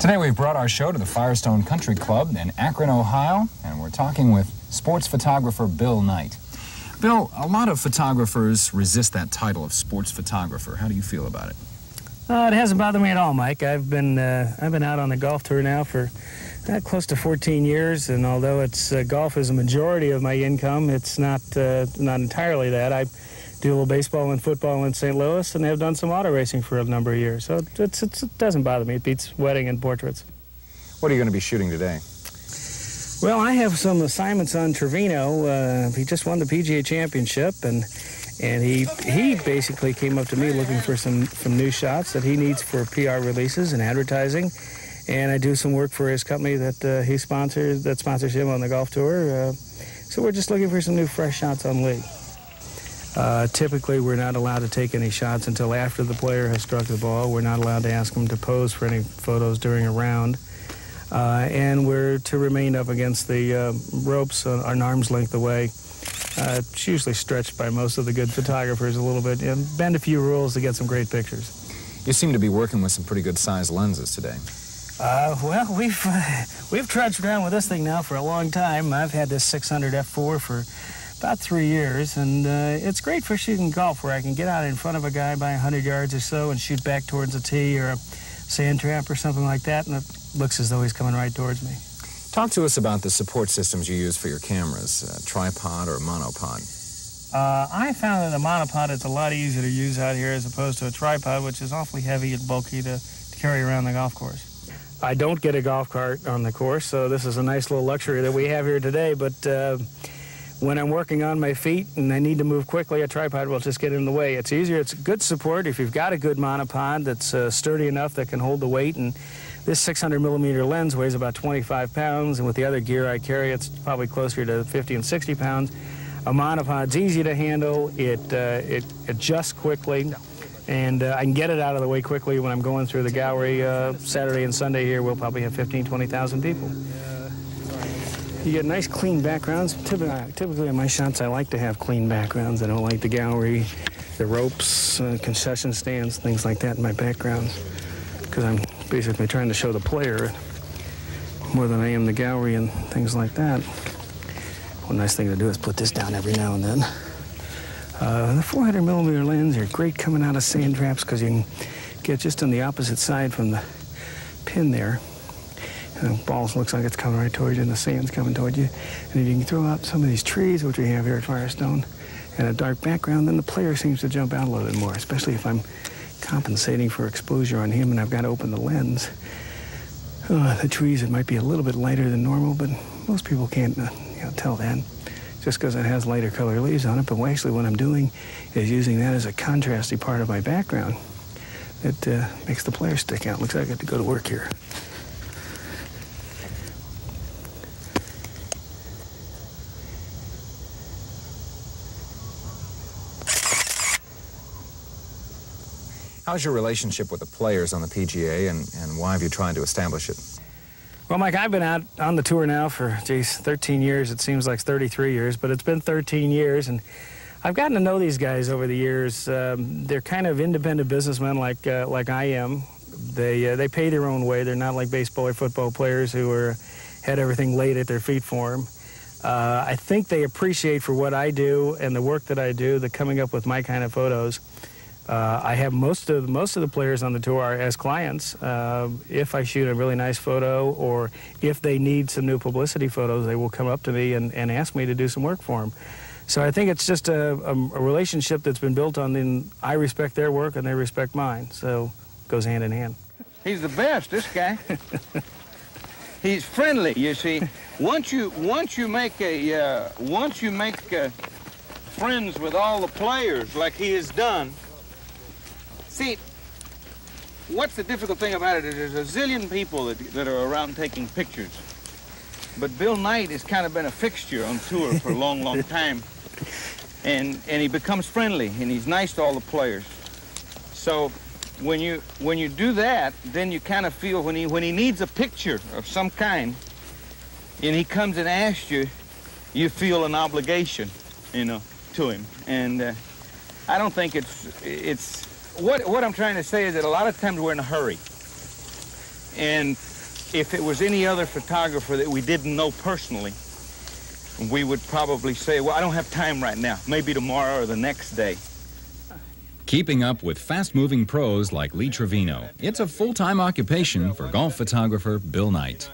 Today we've brought our show to the Firestone Country Club in Akron, Ohio, and we're talking with sports photographer Bill Knight. Bill, a lot of photographers resist that title of sports photographer. How do you feel about it? It hasn't bothered me at all, Mike. I've been out on the golf tour now for close to 14 years, and although it's golf is a majority of my income, it's not entirely that. I do a little baseball and football in St. Louis, and have done some auto racing for a number of years. So it doesn't bother me. It beats wedding and portraits. What are you going to be shooting today? Well, I have some assignments on Trevino. He just won the PGA Championship, and he basically came up to me looking for some new shots that he needs for PR releases and advertising. And I do some work for his company that he sponsors, that sponsors him on the golf tour. So we're just looking for some new fresh shots on Lee. Typically, we're not allowed to take any shots until after the player has struck the ball. We're not allowed to ask him to pose for any photos during a round. And we're to remain up against the ropes an arm's length away. It's usually stretched by most of the good photographers a little bit. And bend a few rules to get some great pictures. You seem to be working with some pretty good sized lenses today. Well, we've trudged around with this thing now for a long time. I've had this 600 f4 for about 3 years, and it's great for shooting golf, where I can get out in front of a guy by 100 yards or so and shoot back towards a tee or a sand trap or something like that, and it looks as though he's coming right towards me. Talk to us about the support systems you use for your cameras, tripod or monopod. I found that a monopod is a lot easier to use out here as opposed to a tripod, which is awfully heavy and bulky to carry around the golf course. I don't get a golf cart on the course, so this is a nice little luxury that we have here today, but when I'm working on my feet and I need to move quickly, a tripod will just get in the way. It's easier, it's good support if you've got a good monopod that's sturdy enough that can hold the weight. And this 600mm lens weighs about 25 pounds, and with the other gear I carry, it's probably closer to 50 and 60 pounds. A monopod's easy to handle, it adjusts quickly, and I can get it out of the way quickly when I'm going through the gallery. Saturday and Sunday here, we'll probably have 20,000 people. You get nice clean backgrounds. Typically in my shots, I like to have clean backgrounds. I don't like the gallery, the ropes, concession stands, things like that in my backgrounds, because I'm basically trying to show the player more than I am the gallery and things like that. One nice thing to do is put this down every now and then. The 400mm lens are great coming out of sand traps because you can get just on the opposite side from the pin there. And the ball looks like it's coming right towards you, and the sand's coming toward you. And if you can throw out some of these trees, which we have here at Firestone, and a dark background, then the player seems to jump out a little bit more, especially if I'm compensating for exposure on him and I've got to open the lens. The trees, it might be a little bit lighter than normal, but most people can't tell that just because it has lighter color leaves on it. But actually what I'm doing is using that as a contrasty part of my background that makes the player stick out. Looks like I have to go to work here. How's your relationship with the players on the PGA, and why have you tried to establish it? Well, Mike, I've been out on the tour now for, 13 years. It seems like 33 years, but it's been 13 years, and I've gotten to know these guys over the years. They're kind of independent businessmen like I am. They pay their own way. They're not like baseball or football players who had everything laid at their feet for them. I think they appreciate for what I do and the work that I do, the coming up with my kind of photos. I have most of the players on the tour are as clients. If I shoot a really nice photo, or if they need some new publicity photos, they will come up to me and ask me to do some work for them. So I think it's just a relationship that's been built on I respect their work and they respect mine. So it goes hand in hand. He's the best, this guy. He's friendly, you see. Once you make friends with all the players like he has done. See, what's the difficult thing about it is there's a zillion people that are around taking pictures. But Bill Knight has kind of been a fixture on tour for a long, long time. And he becomes friendly, and he's nice to all the players. So when you do that, then you kind of feel when he needs a picture of some kind, and he comes and asks you, you feel an obligation, to him. And I don't think it's what I'm trying to say is that a lot of times we're in a hurry. And if it was any other photographer that we didn't know personally, we would probably say, well, I don't have time right now, maybe tomorrow or the next day. Keeping up with fast-moving pros like Lee Trevino, it's a full-time occupation for golf photographer Bill Knight.